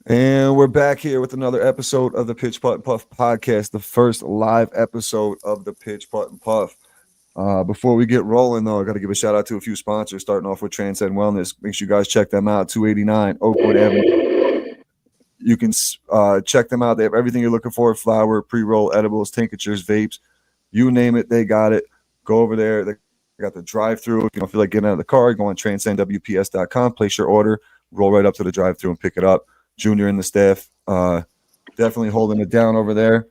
And we're back here with another episode of the Pitch Putt and Puff podcast, the first live episode of the Pitch Putt and Puff. Before we get rolling, though, I got to give a shout out to a few sponsors, starting off with Transcend Wellness. Make sure you guys check them out, 289 Oakwood Avenue. You can check them out. They have everything you're looking for: flour, pre-roll, edibles, tinctures, vapes, you name it, they got it. Go over there. They got the drive-through. If you don't feel like getting out of the car, go on transcendwps.com, place your order, roll right up to the drive-through and pick it up. Junior and the staff definitely holding it down over there.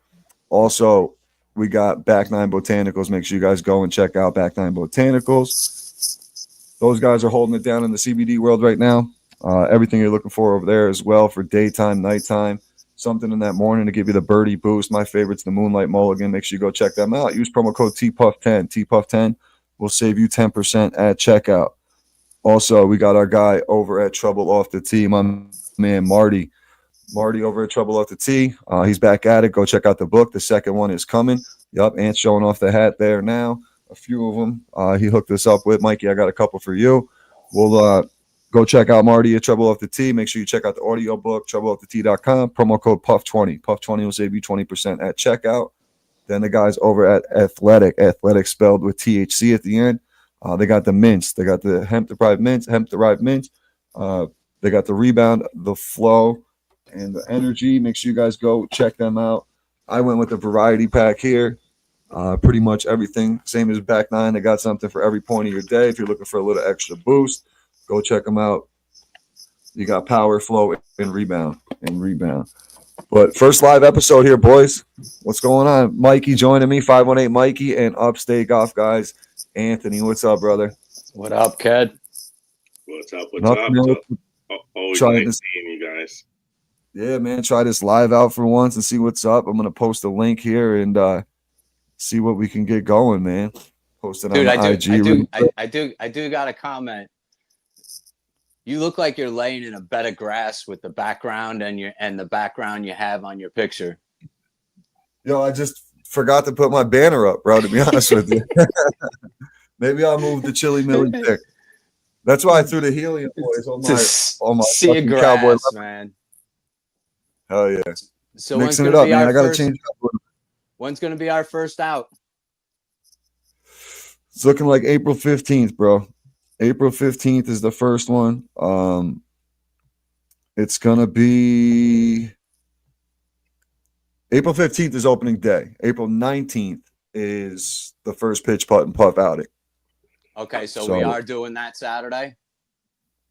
Also, we got Back Nine Botanicals. Make sure you guys go and check out Back Nine Botanicals. Those guys are holding it down in the CBD world right now. Everything you're looking for over there as well for daytime, nighttime, something in that morning to give you the birdie boost. My favorite's the Moonlight Mulligan. Make sure you go check them out. Use promo code TPUF10. TPUF10 will save you 10% at checkout. Also, we got our guy over at Trouble Off the Tee, my man Marty. Marty over at Trouble Off the Tee. He's back at it. Go check out the book. The second one is coming. Yup, Ant's showing off the hat there now. A few of them he hooked us up with. Mikey, I got a couple for you. We'll go check out Marty at Trouble Off the Tee. Make sure you check out the audio book, troubleoffthetee.com. Promo code PUF20. PUF20 will save you 20% at checkout. Then the guys over at Athletic spelled with THC at the end. They got the mints. They got the hemp-derived mints. They got the rebound, the flow, and the energy. Make sure you guys go check them out. I went with the variety pack here. Pretty much everything, same as Back Nine. They got something for every point of your day. If you're looking for a little extra boost, go check them out. You got power, flow, and rebound. But first live episode here, boys. What's going on? Mikey joining me, 518 Mikey, and Upstate Golf Guys, Anthony. What's up, brother? What up, kid? What's up? Always nice seeing you guys. Yeah, man. Try this live out for once and see what's up. I'm gonna post a link here and see what we can get going, man. Post it on IG. I do got a comment. You look like you're laying in a bed of grass with the background and the background you have on your picture. Yo, I just forgot to put my banner up, bro, to be honest with you. Maybe I'll move the Chili Millie pick. That's why I threw the helium boys on my sea of grass, cowboy man. Hell yeah. So mixing it up, man. I gotta change it up. When's gonna be our first out? It's looking like April 15th, bro. April 15th is the first one. It's gonna be April 15th is opening day. April 19th is the first Pitch Putt and Puff outing. Okay, so we are doing that Saturday.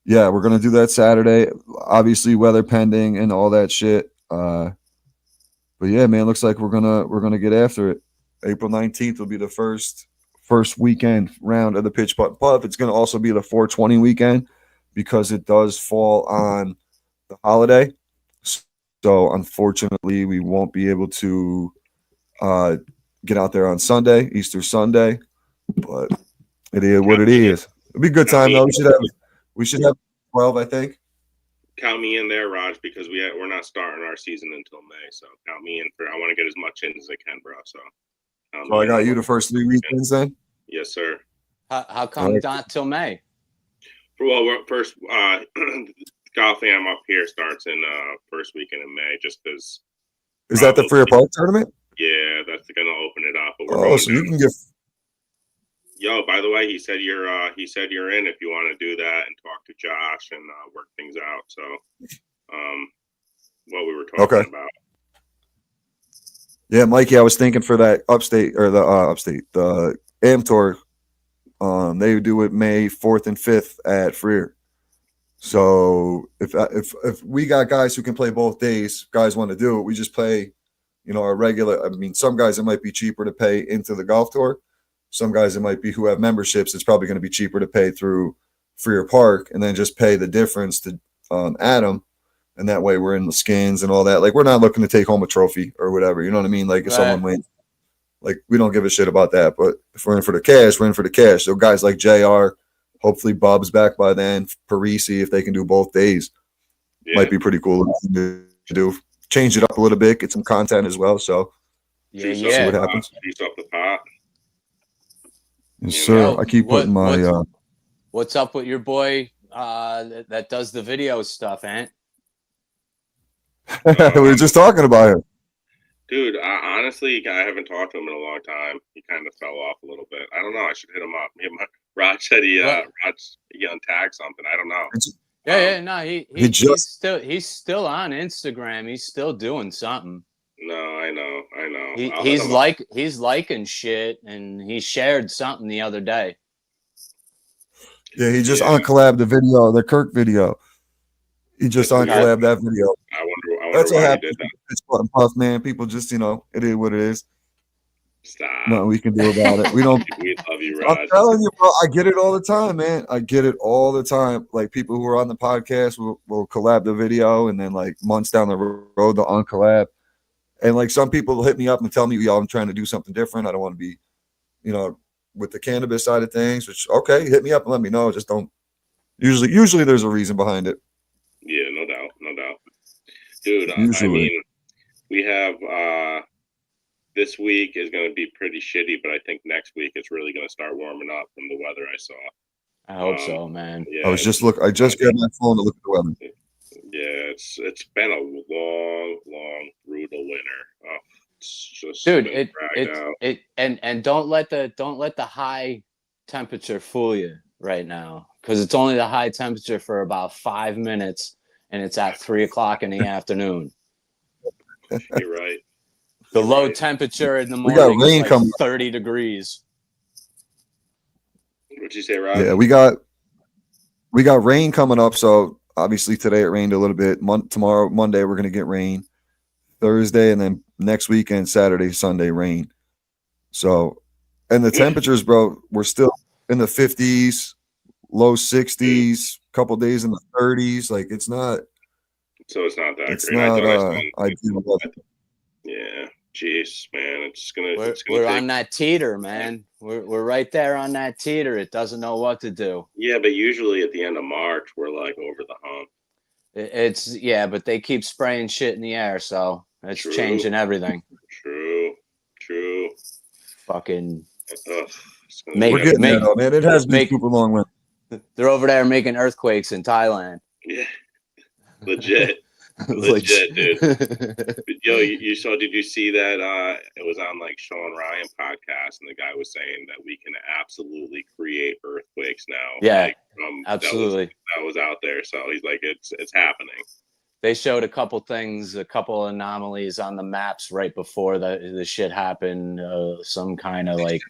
Yeah, we're gonna do that Saturday. Obviously, weather pending and all that shit. But yeah, man, looks like we're gonna get after it. April 19th will be the first weekend round of the Pitch Putt and Puff. It's gonna also be the 420 weekend because it does fall on the holiday. So unfortunately, we won't be able to get out there on Sunday, Easter Sunday, but it is what it is. It'll be a good time though. We should have 12, I think. Count me in there, Raj, because we're not starting our season until May. So count me in I want to get as much in as I can, bro. So I got you the first 3 weekends then. Yes, sir. How come not till May? Well, first golfing I'm up here starts in first weekend in May, just because. Is that the Freer Park tournament? Yeah, that's gonna open it up. But so you can get. Yo, by the way, he said you're in if you want to do that and talk to Josh and work things out. So, what we were talking about. Yeah, Mikey, I was thinking for that the AM Tour, they do it May 4th and 5th at Freer. So if we got guys who can play both days, guys want to do it, we just play, our regular. I mean, some guys it might be cheaper to pay into the golf tour. Some guys it might be who have memberships. It's probably going to be cheaper to pay through Freer Park and then just pay the difference to Adam. And that way we're in the skins and all that. Like, we're not looking to take home a trophy or whatever. You know what I mean? Like, if someone wins, like, we don't give a shit about that. But if we're in for the cash, we're in for the cash. So guys like JR, hopefully Bub's back by then, Parisi, if they can do both days, might be pretty cool to do. Change it up a little bit, get some content as well. So, see what happens. Juice up the pot. Yes, sir. I keep putting my. What's up with your boy that does the video stuff, Ant? We were just talking about him. Dude, honestly, I haven't talked to him in a long time. He kind of fell off a little bit. I don't know. I should hit him up. Rod said he untagged something. I don't know. No, he's still on Instagram. He's still doing something. No, I know. He's liking shit, and he shared something the other day. Yeah, he just uncollabed the video, the Kirk video. He just uncollabed that video. I wonder That's what why happens. he did that. It's Putt and Puff, man. People just, it is what it is. Stop. Nothing we can do about it. We don't. We love you, Rod. I'm telling you, bro. I get it all the time, man. I get it all the time. Like people who are on the podcast will collab the video, and then like months down the road they'll uncollab. And like some people will hit me up and tell me, "Yo, I'm trying to do something different. I don't want to be, with the cannabis side of things." Which okay, hit me up and let me know. Just don't. Usually there's a reason behind it. Yeah, no doubt, dude. Usually. I mean, we have this week is going to be pretty shitty, but I think next week it's really going to start warming up from the weather I saw. I hope so, man. Yeah, I just grabbed my phone to look at the weather. Yeah, it's been a long, brutal winter. Oh, it's just dude. And don't let the high temperature fool you right now, because it's only the high temperature for about 5 minutes, and it's at 3:00 in the afternoon. You're right. The low temperature in the We got morning rain is coming. like 30 degrees. What'd you say, Rob? Yeah, we got rain coming up. So obviously today it rained a little bit. Tomorrow, Monday, we're gonna get rain. Thursday, and then next weekend, Saturday, Sunday, rain. So, and the temperatures, bro, we're still in the 50s, low 60s, couple days in the 30s. Like it's not. So it's not that It's great. not ideal. Yeah, jeez, man, it's gonna. We're on that teeter, man. We're right there on that teeter. It doesn't know what to do. Yeah, but usually at the end of March, we're like over the hump. But they keep spraying shit in the air, so it's True. changing everything. True. Fucking. We're getting there, though, man. It has been super long winter. They're over there making earthquakes in Thailand. Yeah, legit, dude. Yo, you saw? Did you see that? It was on like Sean Ryan podcast, and the guy was saying that we can absolutely create earthquakes now. Yeah, like, absolutely. That was out there, so he's like, it's happening. They showed a couple anomalies on the maps right before the shit happened. Some kind of like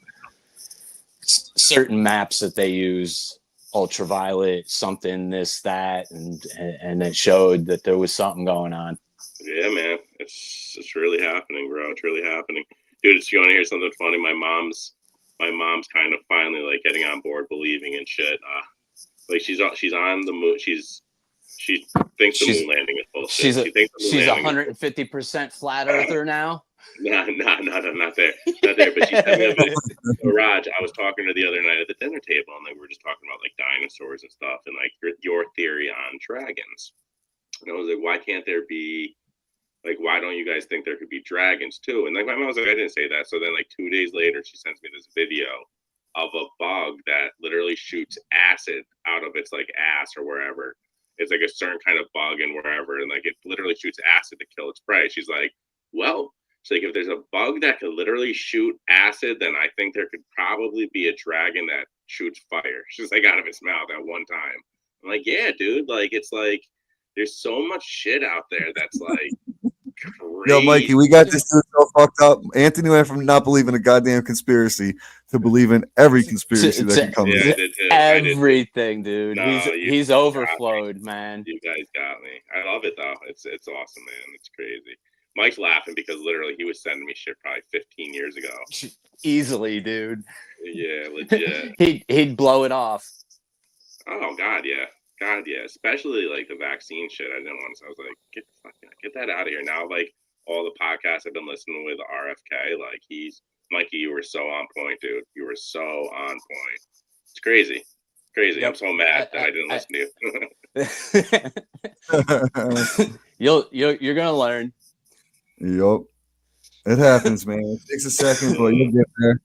certain maps that they use, ultraviolet, something, this, that, and it showed that there was something going on. Yeah, man, it's really happening, bro. It's really happening, dude. You want to hear something funny? My mom's kind of finally like getting on board, believing in shit. Like she's on the moon. She thinks the moon landing is bullshit. She's 150% flat earther now. Not there. But she sent me a video. So, Raj, I was talking to the other night at the dinner table, and we were just talking about like dinosaurs and stuff, and like your theory on dragons. And I was like, why can't there be, like, why don't you guys think there could be dragons too? And like my mom was like, I didn't say that. So then like 2 days later, she sends me this video of a bug that literally shoots acid out of its like ass or wherever. It's like a certain kind of bug and wherever, and like it literally shoots acid to kill its prey. She's like, well. So like if there's a bug that could literally shoot acid, then I think there could probably be a dragon that shoots fire. She's like out of its mouth at one time. I'm like, yeah, dude. Like it's like there's so much shit out there that's like crazy. Yo, Mikey, we got this dude so fucked up. Anthony went from not believing a goddamn conspiracy to believing every conspiracy that can come. Yeah, everything, dude. No, he's overflowed, man. You guys got me. I love it though. It's awesome, man. It's crazy. Mike's laughing because literally he was sending me shit probably 15 years ago. Easily, dude. Yeah, legit. he'd blow it off. Oh God, yeah. Especially like the vaccine shit. I didn't want to. I was like, get that out of here now. Like all the podcasts I've been listening with RFK. Like Mikey, you were so on point, dude. You were so on point. It's crazy. Yep. I'm so mad that I didn't listen to you. You're gonna learn. Yup. It happens, man. It takes a second, but you'll get there.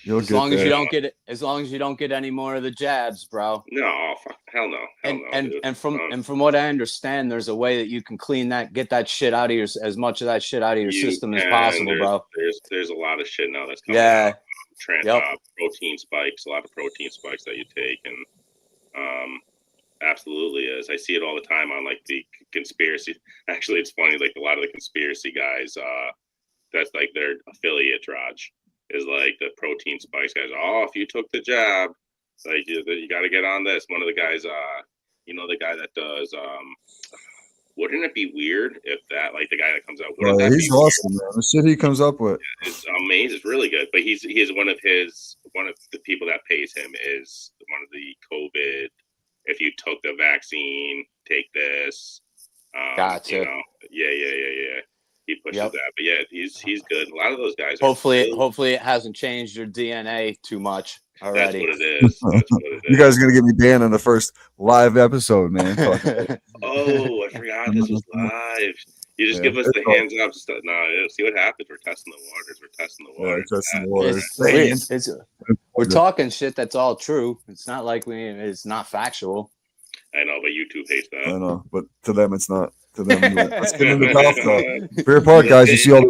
As long as you don't get any more of the jabs, bro. No, fuck Hell no, dude. And from what I understand, there's a way that you can get that shit out of as much of that shit out of your system as possible, bro. There's a lot of shit now that's coming out. Yep. Protein spikes, a lot of protein spikes that you take, and absolutely is. I see it all the time on like the conspiracy. Actually, it's funny. Like a lot of the conspiracy guys, that's like their affiliate, Raj, is like the protein spikes guys. Oh, if you took the jab, like you got to get on this. One of the guys, the guy that does. Wouldn't it be weird if that, like the guy that comes out? Wouldn't that he's be awesome, man. The shit he comes up with is amazing. It's really good. But he is one of the people that pays him is one of the COVID. If you took the vaccine, take this. Gotcha. Yeah. He pushes that, but yeah, he's good. A lot of those guys. Hopefully, it hasn't changed your DNA too much already. That's what it is. You guys are gonna get me banned on the first live episode, man. Oh, I forgot this was live. You just give us the hands up. No, see what happens. We're testing the waters. We're talking shit that's all true. It's not like it's not factual. I know, but YouTube hates that. I know, but to them it's not. To them, let's get into golf though. Fair Park, guys. You see all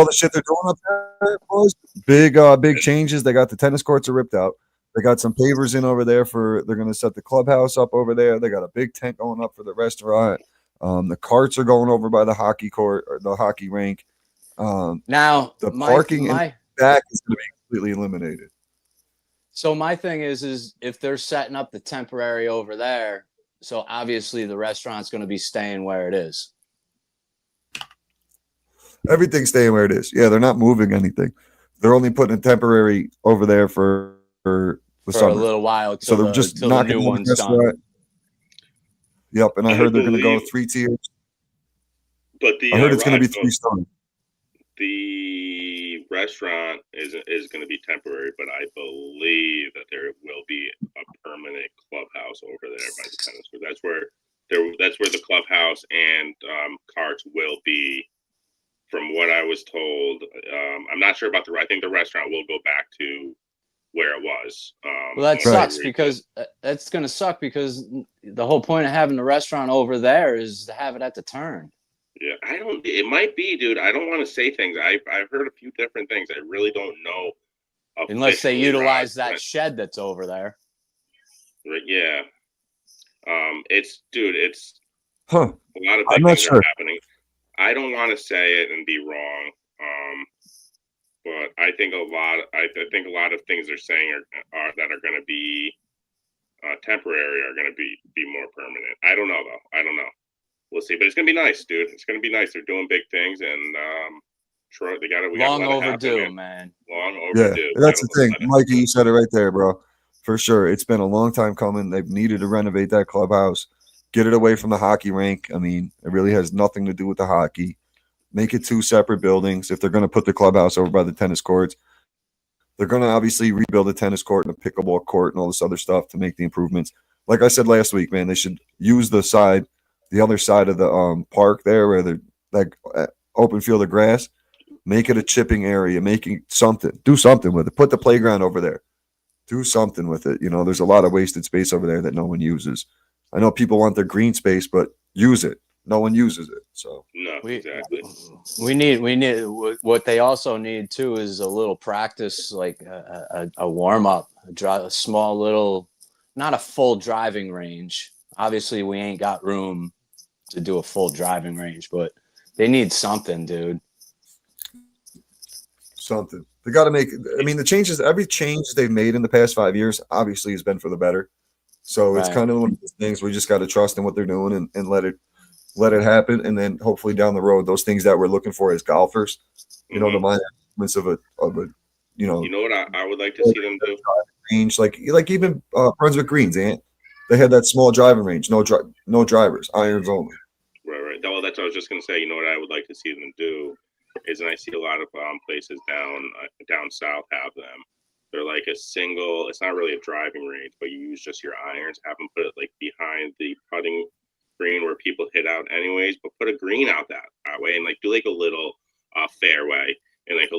the shit they're doing up there, boys? Big changes. They got the tennis courts are ripped out. They got some pavers in over there they're going to set the clubhouse up over there. They got a big tent going up for the restaurant. The carts are going over by the hockey court or the hockey rink. Now the parking in back is going to be completely eliminated. So my thing is if they're setting up the temporary over there, so obviously the restaurant's going to be staying where it is. Everything's staying where it is. Yeah, they're not moving anything. They're only putting a temporary over there for the summer. A little while. So they're just knocking the one's done. Yep, and I heard they're going to go 3 tiers. But I heard it's going to be 3 stars. The restaurant is going to be temporary, but I believe that there will be a permanent clubhouse over there by the tennis court. That's where the clubhouse and carts will be. From what I was told, I'm not sure about I think the restaurant will go back to where it was. Well, that sucks because that's going to suck because the whole point of having the restaurant over there is to have it at the turn. Yeah, it might be, dude. I don't want to say things. I've heard a few different things. I really don't know. Unless they utilize that shed that's over there. Yeah. It's a lot of big things are happening. I don't want to say it and be wrong. But I think a lot of things they're saying are that are going to be temporary are going to be more permanent. I don't know though. I don't know. We'll see. But it's going to be nice, dude. It's going to be nice. They're doing big things, and we got long overdue, man. Long overdue. Yeah, that's the thing, Mikey. You said it right there, bro. For sure, it's been a long time coming. They've needed to renovate that clubhouse, get it away from the hockey rink. I mean, it really has nothing to do with the hockey. Make it 2 separate buildings. If they're going to put the clubhouse over by the tennis courts, they're going to obviously rebuild the tennis court and a pickleball court and all this other stuff to make the improvements. Like I said last week, man, they should use the other side of the park there where they're like open field of grass. Make it a chipping area. Making something. Do something with it. Put the playground over there. Do something with it. You know, there's a lot of wasted space over there that no one uses. I know people want their green space, but use it. No one uses it. So no, exactly. We need what they also need too is a little practice, like a warm up, a small little, not a full driving range. Obviously, we ain't got room to do a full driving range, but they need something, dude. Something. They got to make. I mean, every change they've made in the past 5 years, obviously, has been for the better. So it's kind of one of those things we just got to trust in what they're doing and let it happen, and then hopefully down the road, those things that we're looking for as golfers, you know, the mindfulness of a you know what I would like to see them do range, like even Brunswick Greens, they had that small driving range, no drivers, irons only. Right. Well, that's what I was just gonna say. You know what I would like to see them do is, and I see a lot of places down south have them. They're like a single. It's not really a driving range, but you use just your irons. Have them put it like behind the putting green where people hit out anyways, but put a green out that way and like do like a little fairway and like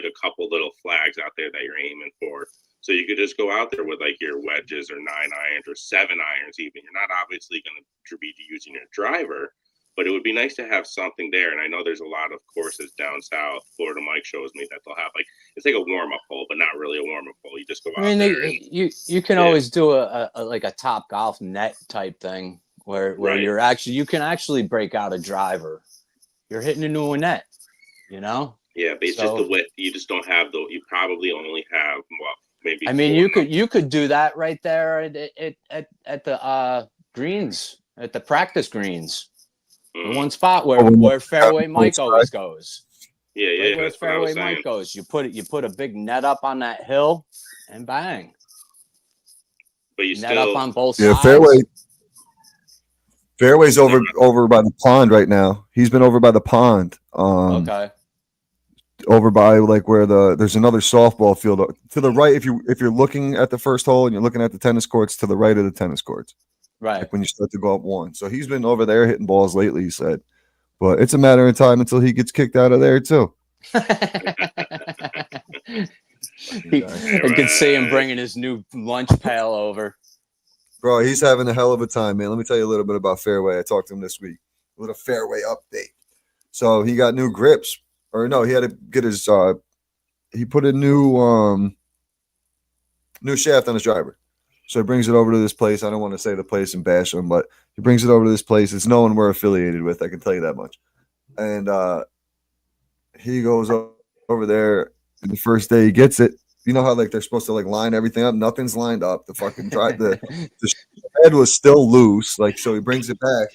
a couple little flags out there that you're aiming for. So you could just go out there with like your wedges or 9 irons or 7 irons even. You're not obviously going to be using your driver, but it would be nice to have something there. And I know there's a lot of courses down south. Florida Mike shows me that they'll have like, it's like a warm-up hole, but not really a warm-up hole. You just go out there. You can always do a like a Top Golf net type thing where you're actually, you can actually break out a driver. You're hitting into a net, you know? Yeah, but it's just the width. You just don't have you probably only have maybe. I mean, you could do that right there at the greens, at the practice greens. The one spot where fairway Mike always goes. Yeah, where fairway Mike goes. You put a big net up on that hill and bang. But you net still up on both sides. Fairway's over by the pond right now. He's been over by the pond. Okay. Over by like where there's another softball field to the right. If you're looking at the first hole and you're looking at the tennis courts, to the right of the tennis courts. Right. Like when you start to go up one. So he's been over there hitting balls lately, he said. But it's a matter of time until he gets kicked out of there too. I could see him bringing his new lunch pail over. Bro, he's having a hell of a time, man. Let me tell you a little bit about Fairway. I talked to him this week with a Fairway update. So he got new grips. Or no, he had to get his he put a new shaft on his driver. So he brings it over to this place. I don't want to say the place and bash him, but he brings it over to this place. It's no one we're affiliated with, I can tell you that much. And he goes over there, and the first day he gets it, you know how like they're supposed to like line everything up? Nothing's lined up. The fucking the head was still loose. Like, so he brings it back,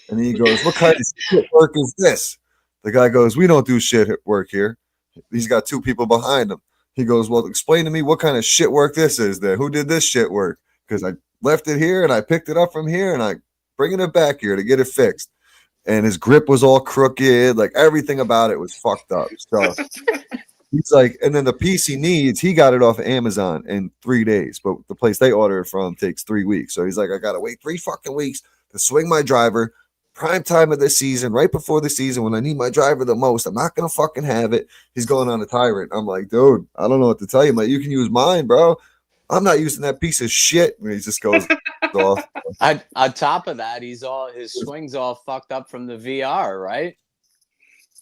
and he goes, "What kind of shit work is this?" The guy goes, "We don't do shit work here." He's got 2 people behind him. He goes, "Well, explain to me what kind of shit work this is then. Who did this shit work? Because I left it here and I picked it up from here and I bringing it back here to get it fixed." And his grip was all crooked. Like everything about it was fucked up. So he's like, and then the piece he needs, he got it off of Amazon in 3 days. But the place they order it from takes 3 weeks. So he's like, I got to wait 3 fucking weeks to swing my driver. Prime time of the season, right before the season, when I need my driver the most. I'm not gonna fucking have it. He's going on a tyrant. I'm like, dude, I don't know what to tell you, man. You can use mine, bro. I'm not using that piece of shit. And he just goes off. On top of that, his swing's all fucked up from the VR, right?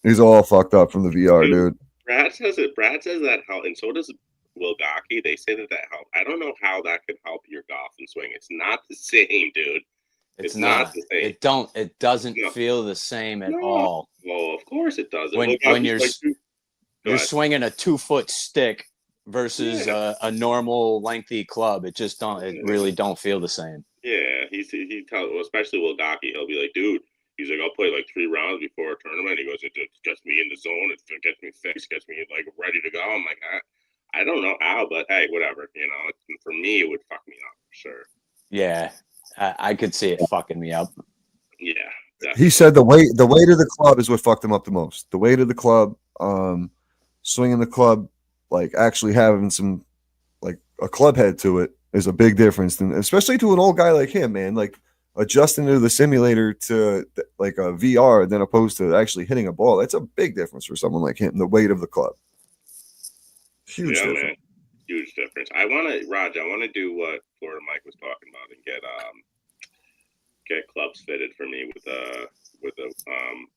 He's all fucked up from the VR, dude. Brad says that help, and so does Will Gaki. They say that help. I don't know how that could help your golf and swing. It's not the same, dude. It's not the same. It doesn't feel the same at all. Well, of course it doesn't. When you're swinging a 2-foot stick versus a normal lengthy club, it really don't feel the same. Yeah, he tells, especially Will Gaki, he'll be like, dude, he's like, I'll play like 3 rounds before a tournament. He goes, it gets me in the zone, it gets me fixed, gets me like ready to go. I'm like, I don't know how, but hey, whatever. You know, for me, it would fuck me up for sure. Yeah. I could see it fucking me up. Yeah. Definitely. He said the weight of the club is what fucked him up the most. The weight of the club, swinging the club, like actually having some, like a club head to it is a big difference. And especially to an old guy like him, man, like adjusting to the simulator to like a VR than opposed to actually hitting a ball. That's a big difference for someone like him. The weight of the club. Huge difference. Man. Huge difference. I want to do what Florida Mike was talking about and get clubs fitted for me with the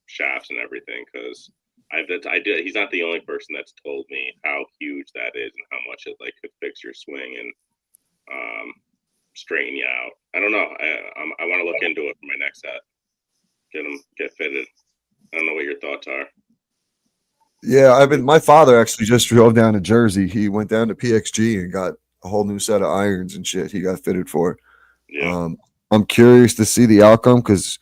shafts and everything, because he's not the only person that's told me how huge that is and how much it like could fix your swing and straighten you out. I don't know. I want to look into it for my next set. Get fitted. I don't know what your thoughts are. Yeah, my father actually just drove down to Jersey. He went down to PXG and got a whole new set of irons and shit he got fitted for. Yeah. I'm curious to see the outcome because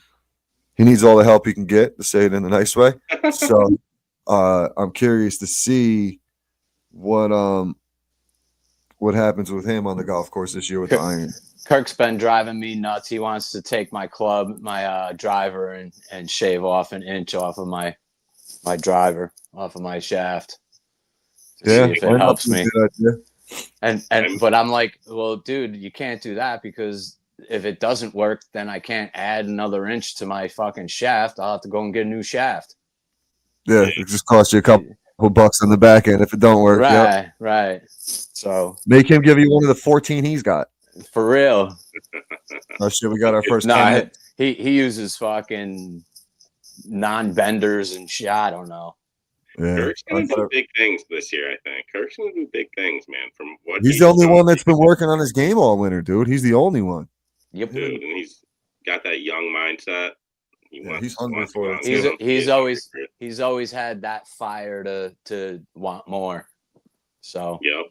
he needs all the help he can get, to say it in a nice way. So I'm curious to see what happens with him on the golf course this year with the iron. Kirk's been driving me nuts. He wants to take my driver and shave off an inch off of my driver, off of my shaft. Yeah, if it helps me. But I'm like, well, dude, you can't do that because if it doesn't work, then I can't add another inch to my fucking shaft. I'll have to go and get a new shaft. Yeah, it just costs you a couple couple bucks on the back end if it don't work. Yep. Right. So Make him give you one of the 14 he's got. for real. Oh shit, we got our first No, comment. he uses fucking non-benders and shit. I don't know. Yeah. Kirk's gonna do big things this year, I think. Kirk's gonna do big things, man. From what He's the only one that's been working on his game all winter, dude. He's the only one. Yep. Dude, and he's got that young mindset. He's hungry for it. He's always had that fire to want more. So yep.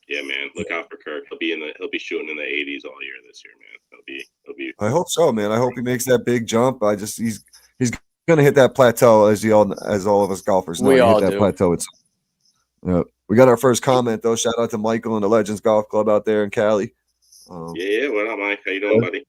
Yeah, man. Look out for Kirk. He'll be shooting in the 80s all year this year, man. He'll be I hope so, man. I hope he makes that big jump. He's gonna hit that plateau as all of us golfers know. We all hit that do. plateau. We got our first comment though. Shout out to Michael and the Legends Golf Club out there in Cali. Yeah. What up, Mike? How you doing, buddy?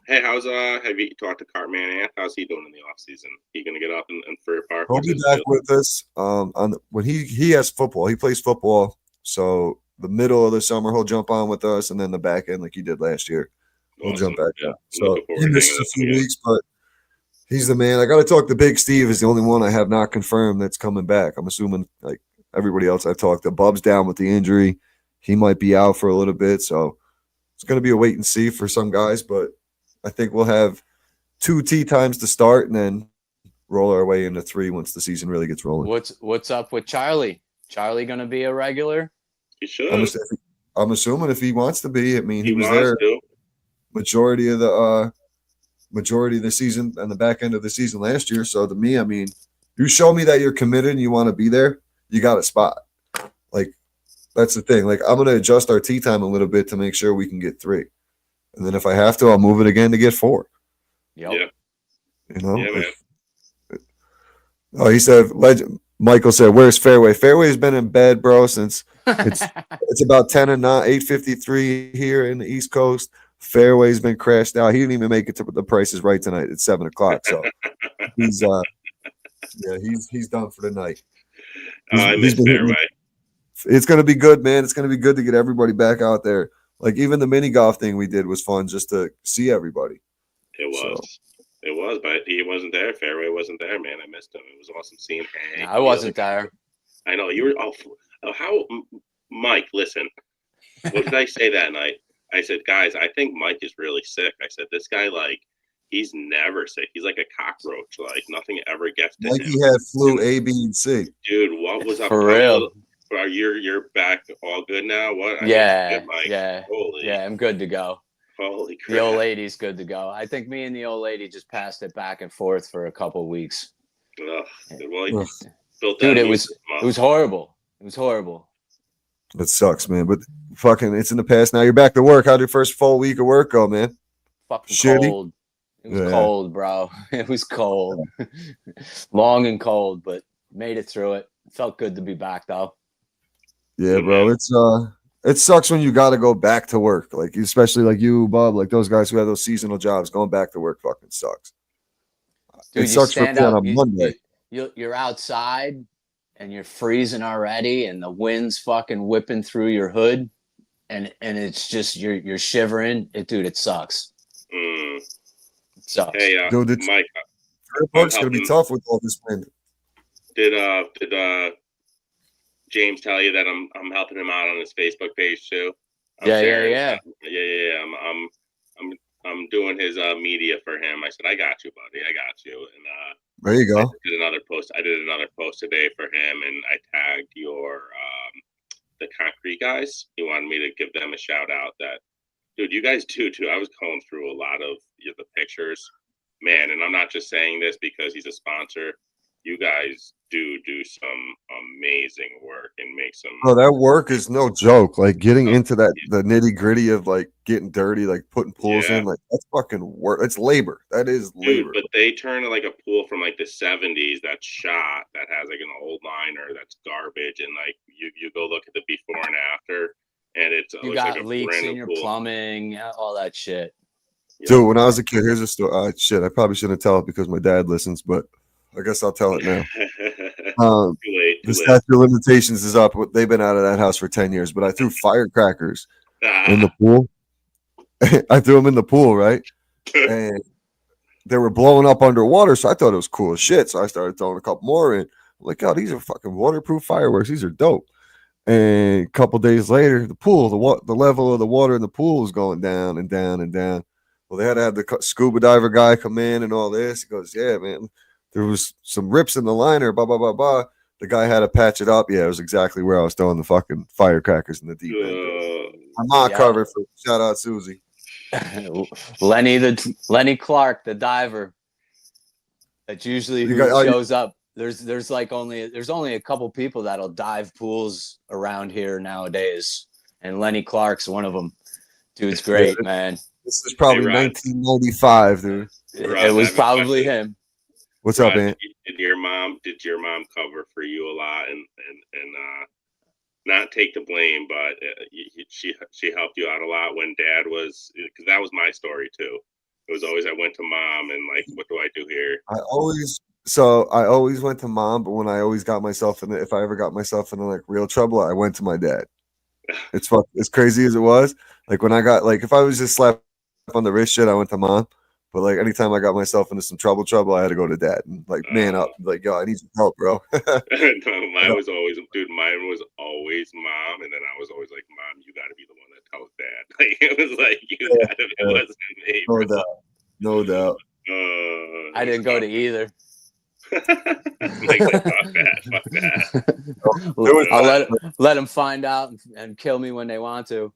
Hey, have you talked to Cartman Ant? How's he doing in the off season? He gonna get up and for a park? He'll be back with us. When he has football, he plays football. So the middle of the summer he'll jump on with us, and then the back end like he did last year, he'll jump back on. So he missed a few weeks, but he's the man. I got to talk to Big Steve. Is the only one I have not confirmed that's coming back. I'm assuming like everybody else I've talked to, Bub's down with the injury. He might be out for a little bit, so it's going to be a wait and see for some guys. But I think we'll have 2 tee times to start, and then roll our way into 3 once the season really gets rolling. What's up with Charlie? Charlie going to be a regular? He should. I'm assuming if he wants to be. I mean, he was there majority of the season and the back end of the season last year. So to me, I mean, you show me that you're committed and you want to be there, you got a spot. Like that's the thing. Like I'm going to adjust our tee time a little bit to make sure we can get 3, and then if I have to, I'll move it again to get 4. Yep. Yeah. You know. Yeah, man. He said. Michael said, "Where's Fairway? Fairway's been in bed, bro, since it's about 10 and 8:53 here in the East Coast. Fairway's been crashed out. He didn't even make it to the Price is Right tonight at 7:00. So he's he's done for the night. I miss Fairway. It's gonna be good, man. It's gonna be good to get everybody back out there. Like even the mini golf thing we did was fun just to see everybody. It was. It was, but he wasn't there. Fairway wasn't there, man. I missed him. It was awesome seeing him. I wasn't there. I know you were. How, Mike? Listen, what did I say that night? I said, guys, I think Mike is really sick. I said, this guy, like, he's never sick. He's like a cockroach. Like nothing ever gets to like him. He had flu A, B, and C. Dude, what was up? For real? You're back all good now? What? Yeah. Holy. Yeah, I'm good to go. Holy crap. The old lady's good to go. I think me and the old lady just passed it back and forth for a couple of weeks. Ugh. Well, dude, it was horrible. It was horrible. It sucks, man. But fucking, it's in the past now. You're back to work. How'd your first full week of work go, man? Fucking Shitty? cold. It was cold, bro. It was cold. Long and cold, but made it through it. Felt good to be back, though. Yeah, bro. It sucks when you got to go back to work, like especially like you, Bob, like those guys who have those seasonal jobs. Going back to work fucking sucks. Dude, it sucks for playing on Monday. You're outside and you're freezing already, and the wind's fucking whipping through your hood, and it's just you're shivering. It sucks. It sucks. Hey, dude, Mike, work's gonna be tough with all this wind. Did James tell you that I'm helping him out on his Facebook page too? Yeah. I'm doing his media for him. I said, I got you, buddy. I got you. And there you go. I did another post today for him, and I tagged the concrete guys. He wanted me to give them a shout out. That dude, you guys too. I was going through a lot of the pictures, man. And I'm not just saying this because he's a sponsor. You guys do some amazing work and make some. Oh, that work is no joke. Like getting into the nitty gritty of like getting dirty, like putting pools in, like that's fucking work. It's labor. That is labor. But they turn like a pool from like the 70s that's shot, that has like an old liner that's garbage, and like you go look at the before and after, and you got like leaks in your plumbing, all that shit. Dude, when I was a kid, here's a story. Shit, I probably shouldn't tell it because my dad listens, but I guess I'll tell it now. Too late. The statute of limitations is up. They've been out of that house for 10 years, but I threw firecrackers in the pool. I threw them in the pool, right? And they were blowing up underwater, so I thought it was cool as shit. So I started throwing a couple more in. like, oh, these are fucking waterproof fireworks. These are dope. And a couple days later, the level of the water in the pool is going down and down and down. Well, they had to have the scuba diver guy come in and all this. He goes, yeah, man, there was some rips in the liner, blah, blah, blah, blah. The guy had to patch it up. Yeah, it was exactly where I was throwing the fucking firecrackers in the deep end. I'm not covered for shout out Susie. Lenny Clark, the diver. That's usually who shows up. There's only a couple people that'll dive pools around here nowadays, and Lenny Clark's one of them. Dude's great, man. This is probably 1995, dude. It was probably him. What's up, man? Did your mom cover for you a lot and not take the blame, but she helped you out a lot when Dad was, because that was my story too. It was always I went to Mom and like, what do I do here? I always went to Mom, but when I always got myself in if I ever got myself in like real trouble, I went to my dad. It's as crazy as it was. Like when I got like if I was just slapped on the wrist shit, I went to Mom. But like anytime I got myself into some trouble, I had to go to Dad and like man up, like yo, I need some help, bro. Mine was always Mom, and then I was always like, Mom, you got to be the one that tells Dad. Like it was like it wasn't me. No doubt. I didn't go to either. Like, fuck that. I'll let them find out and kill me when they want to.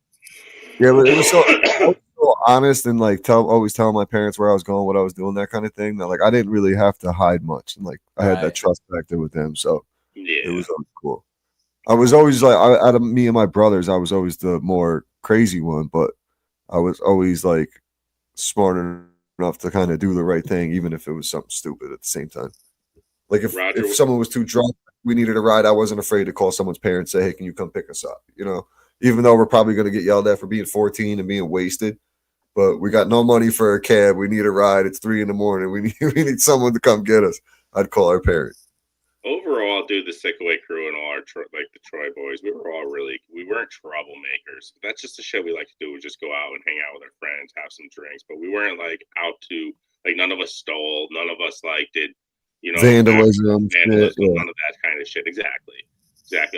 Yeah, but it was so honest and like always telling my parents where I was going, what I was doing, that kind of thing. That like I didn't really have to hide much, and like I had that trust factor with them, so it was always cool. I was always like, out of me and my brothers, I was always the more crazy one, but I was always like smart enough to kind of do the right thing, even if it was something stupid at the same time. Like if someone was too drunk, we needed a ride, I wasn't afraid to call someone's parents, say, hey, can you come pick us up? You know, even though we're probably going to get yelled at for being 14 and being wasted, but we got no money for a cab. We need a ride. It's 3 a.m. We need someone to come get us. I'd call our parents. Overall, dude, the Sickaway crew and all our like the Troy boys, we weren't troublemakers. That's just the shit we like to do. We just go out and hang out with our friends, have some drinks, but we weren't like out to like none of us stole, none of us like did, vandalism, none of that kind of shit. Exactly.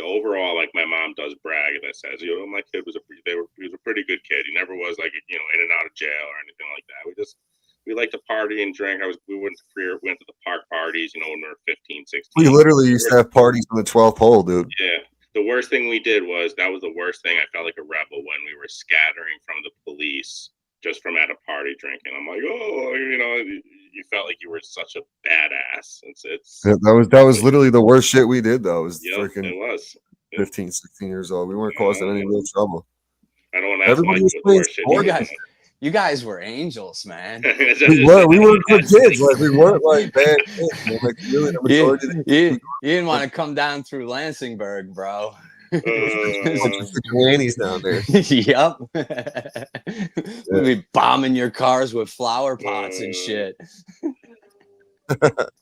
Overall, like my mom does brag that says, my kid was he was a pretty good kid. He never was like in and out of jail or anything like that. We like to party and drink. We went to the park parties, when we were 15, 16. We literally used to have parties on the 12th hole, dude. Yeah. The worst thing we did was the worst thing. I felt like a rebel when we were scattering from the police just from at a party drinking. I'm like, you felt like you were such a badass. That was literally the worst shit we did, though. It was 15, 16 years old. We weren't causing any real trouble. I don't want to ask like the worst shit. You guys were angels, man. We were good kids. Like we weren't like bad kids. Like really, the majority you didn't want to come down through Lansingburg, bro. The grannies down there. Yep. We'd be bombing your cars with flower pots and shit.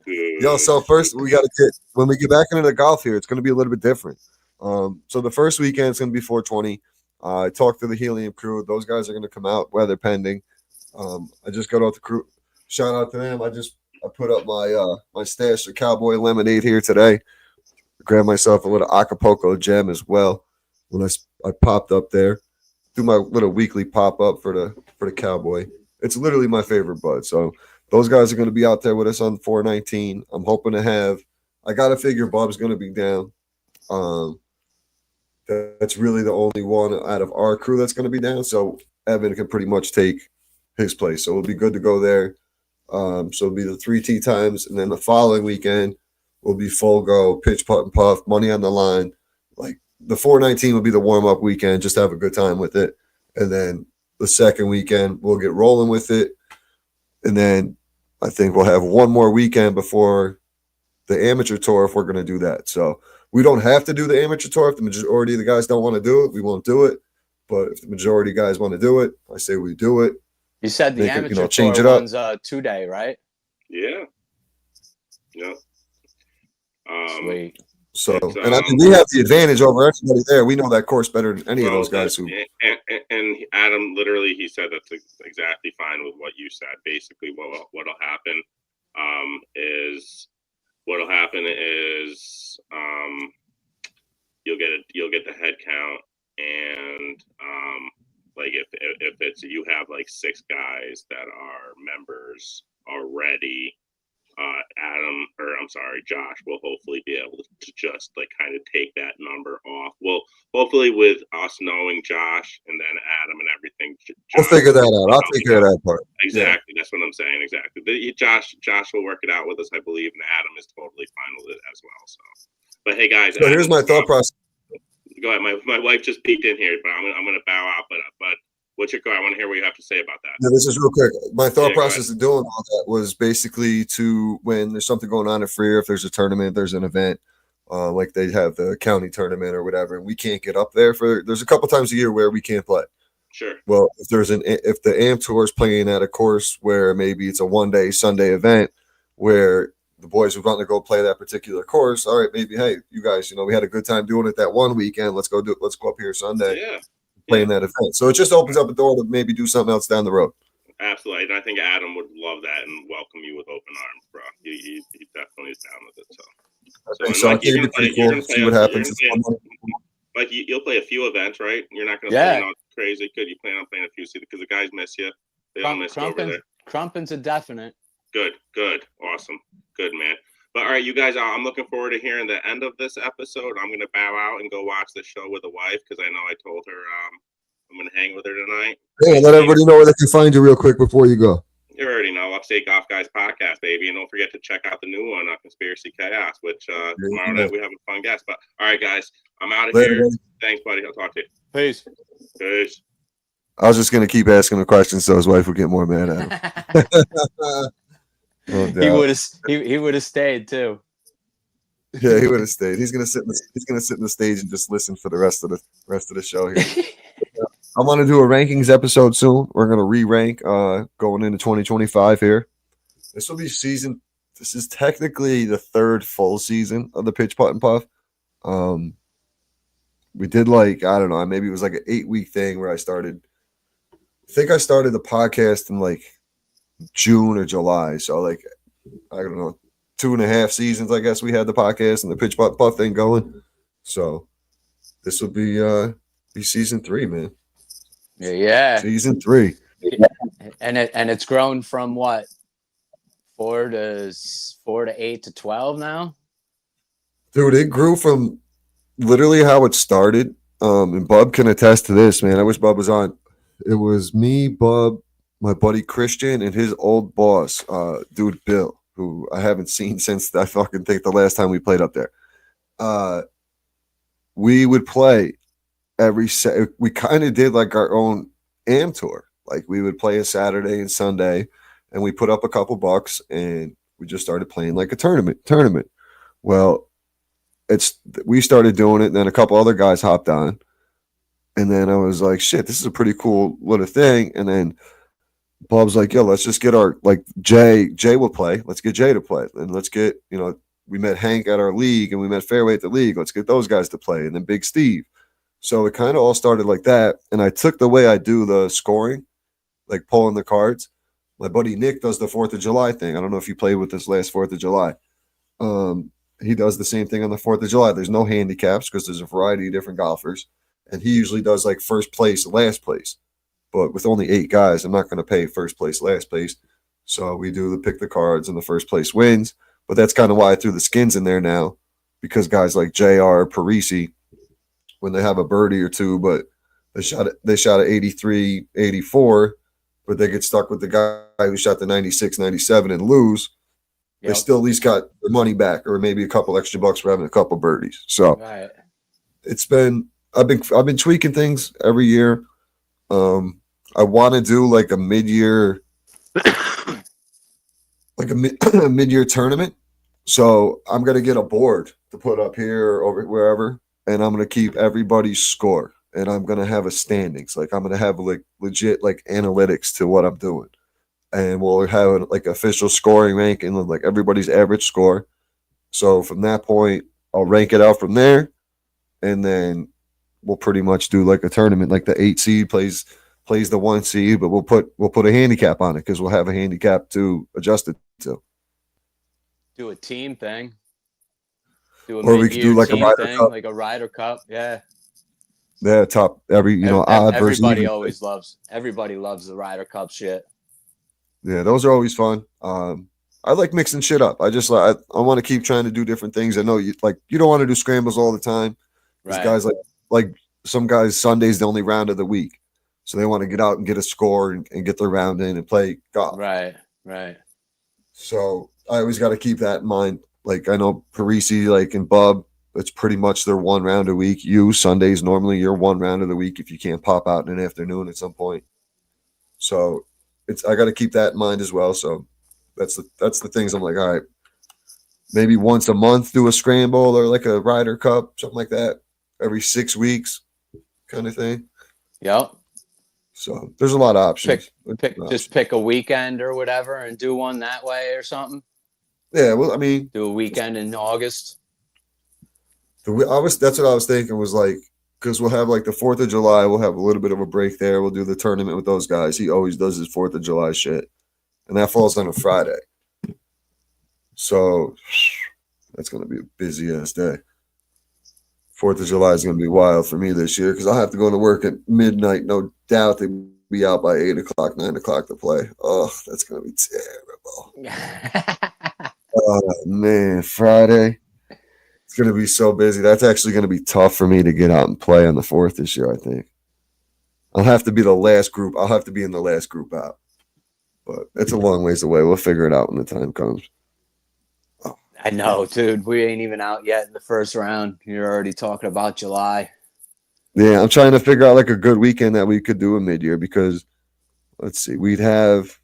Yo, so first we got to when we get back into the golf here, it's going to be a little bit different. So the first weekend is going to be 420. I talked to the Helium crew. Those guys are going to come out, weather pending. I just got off the crew. Shout out to them. I put up my stash of Cowboy Lemonade here today. Grabbed myself a little Acapulco gem as well when I popped up there. Do my little weekly pop up for the Cowboy. It's literally my favorite bud. So those guys are going to be out there with us on 419. I'm hoping to have. I got to figure Bob's going to be down. That's really the only one out of our crew that's going to be down. So Evan can pretty much take his place. So it'll be good to go there. So it'll be the 3 tee times. And then the following weekend will be full go, pitch, putt, and puff, money on the line. Like the 419 will be the warm-up weekend. Just have a good time with it. And then the second weekend, we'll get rolling with it. And then I think we'll have one more weekend before the amateur tour if we're going to do that. So we don't have to do the amateur tour. If the majority of the guys don't want to do it, we won't do it. But if the majority of guys want to do it, I say we do it. You said the amateur change tour it up. one's 2-day, right? Yeah. Yep. Sweet. So, and I mean, we have the advantage over everybody there. We know that course better than any of those guys who. And Adam, literally, he said that's exactly fine with what you said. Basically, what'll happen is what'll happen is you'll get the head count, and like if it's you have like 6 guys that are members already, Josh will hopefully be able to just like kind of take that number off. Well, hopefully with us knowing Josh and then Adam and everything, We'll figure that out. I'll take care of that part. Exactly. Yeah. That's what I'm saying. Exactly. Josh will work it out with us, I believe, and Adam is totally fine with it as well. So, but hey, guys. So here's my thought process. Go ahead. My wife just peeked in here, but I'm gonna bow out. But what's your call? I want to hear what you have to say about that. Yeah, this is real quick. My thought process of doing all that was basically to when there's something going on at Freer, if there's a tournament, there's an event, like they have the county tournament or whatever, and we can't get up there there's a couple times a year where we can't play. Sure. Well, if the AMP Tour is playing at a course where maybe it's a 1-day Sunday event where the boys would want to go play that particular course, all right, maybe, hey, you guys, we had a good time doing it that one weekend. Let's go up here Sunday. Yeah. Playing that event. So it just opens up a door to maybe do something else down the road. Absolutely. And I think Adam would love that and welcome you with open arms, bro. He definitely is down with it. So I think it'd be pretty cool to see what happens. Like you'll play a few events, right? You're not going to play crazy. Good. You plan on playing a few because the guys miss you. They all miss you over there. Crumpin's a definite. Good. Awesome. Good, man. But all right, you guys, I'm looking forward to hearing the end of this episode. I'm going to bow out and go watch the show with the wife because I know I told her I'm going to hang with her tonight. Hey, let everybody know where they can find you real quick before you go. You already know, Upstate Golf Guys podcast, baby. And don't forget to check out the new one, Conspiracy Chaos, which tomorrow night we have a fun guest. But all right, guys, I'm out of here. Buddy. Thanks, buddy. I'll talk to you. Peace. I was just going to keep asking the questions so his wife would get more mad at him. He would have stayed too. Yeah, he would have stayed. He's gonna sit in the stage and just listen for the rest of the show here. I want to do a rankings episode soon. We're gonna re-rank going into 2025 here. This is technically the 3rd full season of the Pitch Putt and Puff. We did I don't know, maybe it was like an 8-week thing where I started the podcast in June or July. So I don't know, 2.5 seasons, I guess we had the podcast and the Pitch Putt Puff thing going. So this will be season 3, man. Yeah. Season 3. And it's grown from what? 4 to 8 to 12 now? Dude, it grew from literally how it started. And Bub can attest to this, man. I wish Bub was on. It was me, Bub, my buddy Christian, and his old boss, dude Bill, who I haven't seen since I fucking think the last time we played up there. We would play we kind of did our own AM tour. We would play a Saturday and Sunday, and we put up a couple bucks, and we just started playing a tournament. Well, we started doing it, and then a couple other guys hopped on, and then I was like, shit, this is a pretty cool little thing. And then Bob's like, yo, let's just get our Jay will play. Let's get Jay to play. And let's get, we met Hank at our league and we met Fairway at the league. Let's get those guys to play. And then Big Steve. So it kind of all started like that. And I took the way I do the scoring, pulling the cards. My buddy Nick does the 4th of July thing. I don't know if you played with this last 4th of July. He does the same thing on the 4th of July. There's no handicaps because there's a variety of different golfers. And he usually does first place, last place. But with only 8 guys, I'm not going to pay first place, last place. So we do pick the cards and the first place wins. But that's kind of why I threw the skins in there now, because guys like JR, Parisi, when they have a birdie or two, but they shot at 83, 84, but they get stuck with the guy who shot the 96, 97 and lose. Yep. They still at least got their money back, or maybe a couple extra bucks for having a couple birdies. So I've been tweaking things every year. I want to do a mid-year, a mid-year tournament. So I'm going to get a board to put up here or over wherever, and I'm going to keep everybody's score, and I'm going to have a standings. I'm going to have legit analytics to what I'm doing, and we'll have an official scoring ranking of everybody's average score. So from that point, I'll rank it out from there, and then we'll pretty much do a tournament. The 8 seed plays the 1 seed, but we'll put a handicap on it because we'll have a handicap to adjust it to. Do a team thing. Do a Or we could do mid-year like a team Ryder thing, Cup. like a Ryder Cup. Yeah. Yeah, top every odd versus Everybody even. always loves. Everybody loves the Ryder Cup shit. Yeah, those are always fun. I like mixing shit up. I just like I want to keep trying to do different things. I know you don't want to do scrambles all the time because Right. guys like some guys Sunday's the only round of the week, so they want to get out and get a score and get their round in and play golf. Right. Right. So I always got to keep that in mind. Like I know Parisi, like and Bub, it's pretty much their one round a week. You Sundays normally your one round of the week if you can't pop out in an afternoon at some point. So I got to keep that in mind as well. So that's the things I'm like, all right, maybe once a month do a scramble or like a Ryder Cup, something like that, every 6 weeks, kind of thing. Yep. So there's a lot of options. Just pick a weekend or whatever and do one that way or something. Yeah, well, I mean, Do a weekend in August. that's what I was thinking was like, because we'll have like the 4th of July, we'll have a little bit of a break there. We'll do the tournament with those guys. He always does his 4th of July shit, and that falls on a Friday. So that's going to be a busy ass day. 4th of July is going to be wild for me this year because I'll have to go to work at midnight. No doubt they'll be out by 8 o'clock, 9 o'clock to play. Oh, that's going to be terrible. Oh, man, Friday. It's going to be so busy. That's actually going to be tough for me to get out and play on the 4th this year, I think. I'll have to be the last group. I'll have to be in the last group out. But it's a long ways away. We'll figure it out when the time comes. I know, dude. We ain't even out yet in the first round. You're already talking about July. Yeah, I'm trying to figure out like a good weekend that we could do a mid-year because, let's see, we'd have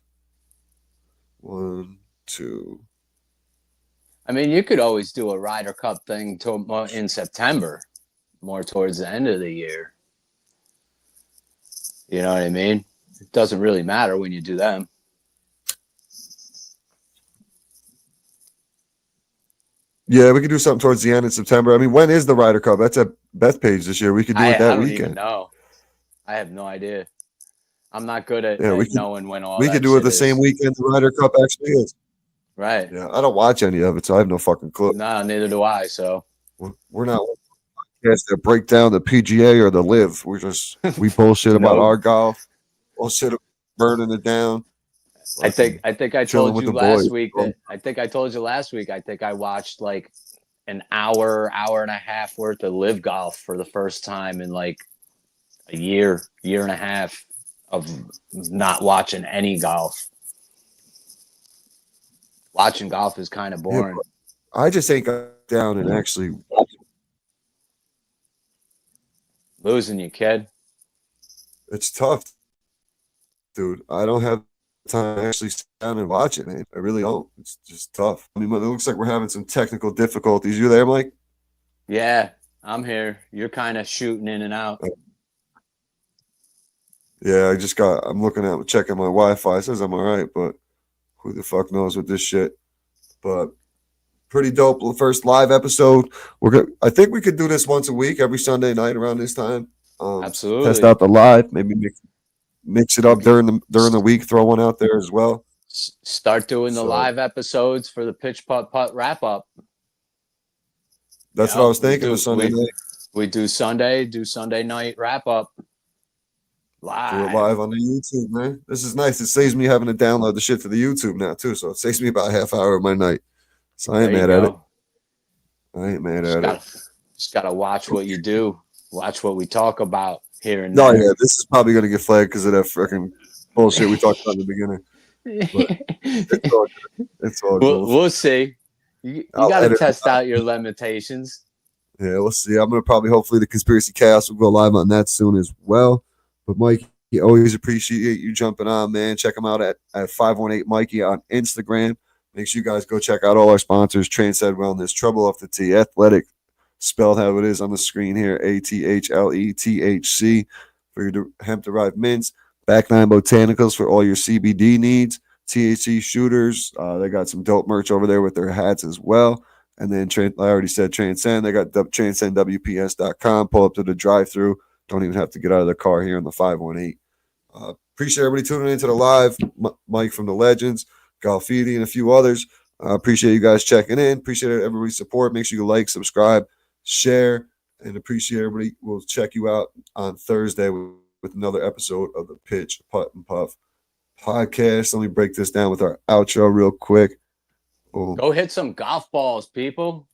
1, 2. I mean, you could always do a Ryder Cup thing in September, more towards the end of the year. You know what I mean? It doesn't really matter when you do them. Yeah, we could do something towards the end of September. I mean, when is the Ryder Cup? That's at Bethpage this year. We could do it that I don't weekend. even know. I have no idea. I'm not good at we knowing when all we that could do it shit the is. same weekend the Ryder Cup actually is. Right. Yeah, I don't watch any of it, so I have no fucking clue. No, neither do I. So We're not podcasts that break down the PGA or the Live. We bullshit about Nope. our golf, bullshit about burning it down. I think I chilling told with you the last boys. week that I think I watched like an hour and a half worth of live golf for the first time in like a year and a half of not watching any golf. Watching golf is kind of boring. Yeah, I just ain't got down and actually Losing you, kid. it's tough, dude. I don't have time to actually sit down and watch it, man. I really don't. It's just tough. I mean, it looks like we're having some technical difficulties. You there, Mike? Yeah, I'm here. You're kind of shooting in and out. Yeah, I'm looking at checking my Wi-Fi. It says I'm all right, but who the fuck knows with this shit? But pretty dope. First live episode. I think we could do this once a week, every Sunday night around this time. Absolutely. Test out the live. Maybe mix it up during the week. Throw one out there as well. Start doing the live episodes for the Pitch Putt wrap up. That's what I was thinking. Sunday night. We do Sunday night wrap up. Live. Do it live on the YouTube, man. This is nice. It saves me having to download the shit to the YouTube now too. So it saves me about a half hour of my night. So I ain't mad at it. I ain't mad at it. Just gotta watch what you do. Watch what we talk about here and there. there. No, yeah, this is probably gonna get flagged because of that freaking bullshit we talked about in the beginning. But it's all good. It's all good. We'll see. You gotta test out your limitations. Yeah, we'll see. I'm gonna hopefully the Conspiracy Cast will go live on that soon as well. But Mike, he always appreciate you jumping on, man. Check him out at 518 Mikey on Instagram. Make sure you guys go check out all our sponsors: Transcend Wellness, Trouble Off the T, Athletic, spelled how it is on the screen here, ATHLETHC for your hemp-derived mints, Back Nine Botanicals for all your CBD needs, THC Shooters. They got some dope merch over there with their hats as well. And then I already said Transcend. They got transcendwps.com. Pull up to the drive-through. Don't even have to get out of the car here on the 518. Appreciate everybody tuning into the live. Mike from the Legends, Galfidi, and a few others. I appreciate you guys checking in. Appreciate everybody's support. Make sure you like, subscribe, share, and appreciate everybody. We'll check you out on Thursday with another episode of the Pitch, Putt, and Puff podcast. Let me break this down with our outro real quick. Boom. Go hit some golf balls, people.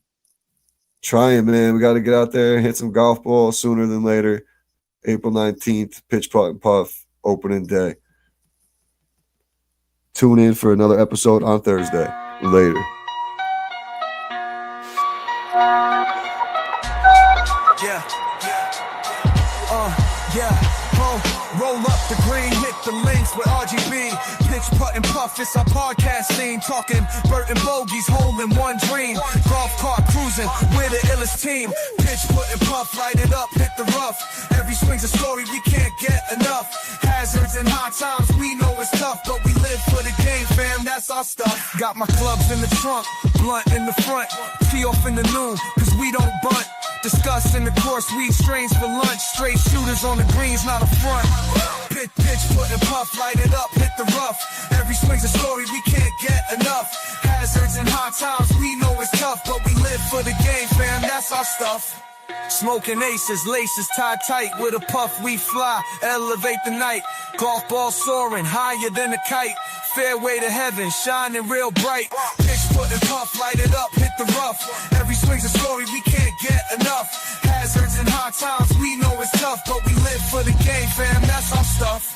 Trying, man. We got to get out there and hit some golf balls sooner than later. April 19th, Pitch, Putt, and Puff opening day. Tune in for another episode on Thursday. Later. Roll up the green, hit the links with RGB. Pitch, Putt, and Puff, it's our podcast scene. Talking Burton bogeys, hole in one dream. Golf cart cruising, we're the illest team. Pitch, Putt, and Puff, light it up, hit the rough. Every swing's a story, we can't get enough. Hazards and hard times, we know it's tough, but we live for the game, fam, that's our stuff. Got my clubs in the trunk, blunt in the front. Tee off in the noon, cause we don't bunt. Discuss in the course, weed strains for lunch. Straight shooters on the greens, not a front. Pitch, Putt, and Puff, light it up, hit the rough. Every swing's a story, we can't get enough. Hazards and hard times, we know it's tough, but we live for the game, fam, that's our stuff. Smoking aces, laces tied tight. With a puff we fly, elevate the night. Golf ball soaring, higher than a kite. Fairway to heaven, shining real bright. Pitch, Putt, and Puff, light it up, hit the rough. Every swing's a story, we can't get enough. Hazards and hard times, we know it's tough, but we live for the game, fam, that's our stuff.